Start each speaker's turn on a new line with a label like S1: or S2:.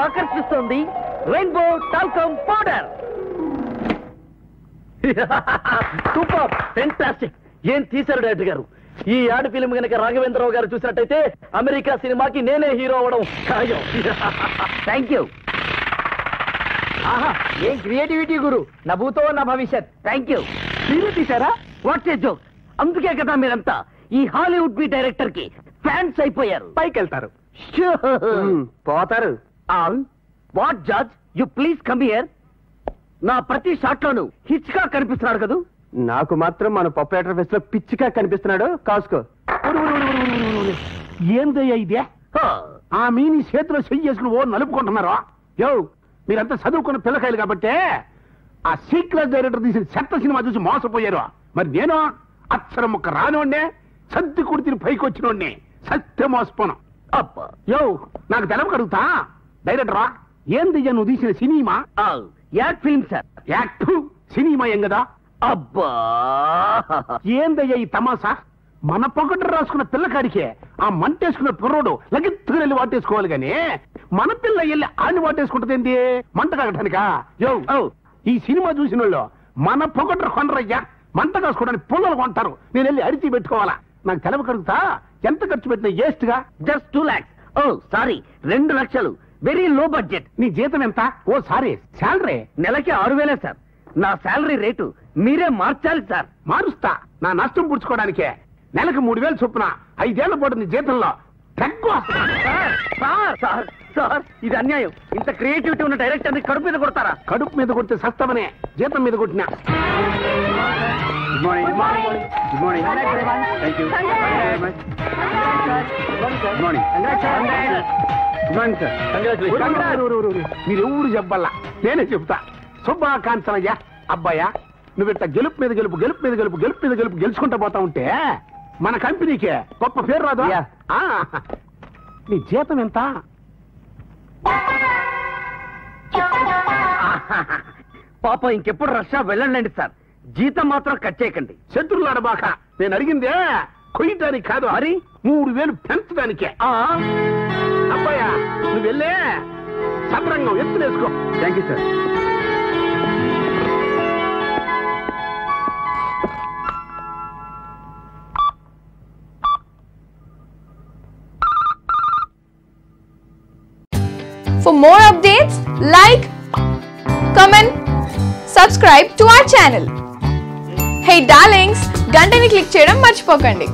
S1: ఆకర్షిస్తోంది rainbow talcum powder. Super, fantastic. ఏం తీశారు director గారు? ఈ యాడ్ ఫిల్మ్ గనక రాఘవేంద్రరావు గారు చూసినట్టయితే అమెరికా సినిమాకి నేనే హీరో అవడం ఖాయం. Thank you. ఆహా, ఏం క్రియేటివిటీ గురు. నా భూతో నా భవిష్యత్. Thank you. మీరు తీశారా? What's a joke. అందుకే కదా మీరంతా ఈ హాలీవుడ్ బి డైరెక్టర్ కి ఫ్యాన్స్ అయిపోయారు.
S2: పైకి వెళ్తారు,
S1: పోతారు. What judge, you please come here. నా ప్రతి షాట్ లోను హిచ్గా కనిపిస్తున్నాడు కదా.
S2: నాకు మాత్రం మన పప్పులేటర్ ఫెస్ట్ లో పిచ్చిగా కనిపిస్తున్నాడు. కాసుకో.
S3: ఏందయ్యా ఇదే? ఆ మీని చేతిలో చెయ్యి చేసుకుని ఓ నలుపుకుంటున్నారా? యో, మీరంతా చదువుకున్న పిల్లకాయలు కాబట్టి ఆ సీక్రెట్ డైరెక్టర్ తీసిన చెత్త సినిమా చూసి మోసపోయారు. మరి నేను అక్షరం ముక్క రానివ్వండి, సర్ది కుడితిని పైకి వచ్చినోడిని, సత్య మోసపోను.
S1: అబ్బా,
S3: యో, నాకు తెలవగలుగుతా డైరెక్టరా ఏందయ్యా నువ్వు తీసిన cinema?
S1: Ad film sir.
S3: Act cinema ఏం కదా?
S1: అబ్బా,
S3: ఏందయ్యా ఈ తమాసా? మన పొగడ్డ రాసుకున్న పిల్లకాడికే ఆ మంటేసుకున్న కుర్రోడు లగిత్తుకు వెళ్ళి వాటేసుకోవాలి గాని మన పిల్ల వెళ్ళి ఆడిని వాటేసుకుంటది ఏంది? మంట కాగటానికా? యో, ఈ సినిమా చూసిన వాళ్ళు మన పొగడ్ర కొనరయ్యా, మంట కాసుకోవడానికి పుల్లలు కొంటారు. నేను వెళ్ళి అరిచి పెట్టుకోవాలా? నాకు తెలవగలుగుతా ఎంత ఖర్చు పెట్టిన వేస్ట్ గా?
S1: Just 2 lakhs. ఓ సారీ, 2 లక్షలు. Very low budget.
S3: నీ జీతం ఎంత? ఓ సారీ, శాలరీ
S1: నెలకి 6,000 సార్. నా శాలరీ రేటు మీరే మార్చాలి సార్.
S3: మారుస్తా. నా నష్టం పుచ్చుకోవడానికే నెలకు 3,000 చొప్పున 5 ఏళ్ల పాటు నీ జీతంలో తక్కువ.
S1: సార్, ఇది అన్యాయం. ఇంత క్రియేటివిటీ ఉన్న డైరెక్టర్ ని కడుపు మీద కొడతారా?
S3: కడుపు మీద కొడితే సస్తమనే, జీతం మీద కొట్టినా.
S2: Good morning. Good morning. Thank you very much. Good morning. Good morning sir.
S3: మీరు ఎవరు చెప్పాలా, నేనే చెప్తా. శుభాకాంక్షలయ్యా. అబ్బాయా, నువ్వు ఇట్లా గెలుపు మీద గెలుపు, గెలుపు మీద గెలుపు, గెలుపు మీద గెలుపు గెలుచుకుంటా పోతా ఉంటే మన కంపెనీకే గొప్ప పేరు రాదు? నీ జీతం ఎంత?
S1: పాపం ఇంకెప్పుడు రష్యా వెళ్ళండి సార్. జీతం మాత్రం కట్ చేయకండి.
S3: శత్రులు ఆడబాక. నేను అడిగిందే కొయ్యటానికి కాదు, మరి 3,000 పెంచడానికే. అబ్బాయా, నువ్వు వెళ్ళే సత్రంగం ఎత్తునేసుకో.
S2: Thank you sir.
S4: For more updates, like, comment, subscribe to our channel. Hey darlings, గంటని click చేయడం మర్చిపోకండి.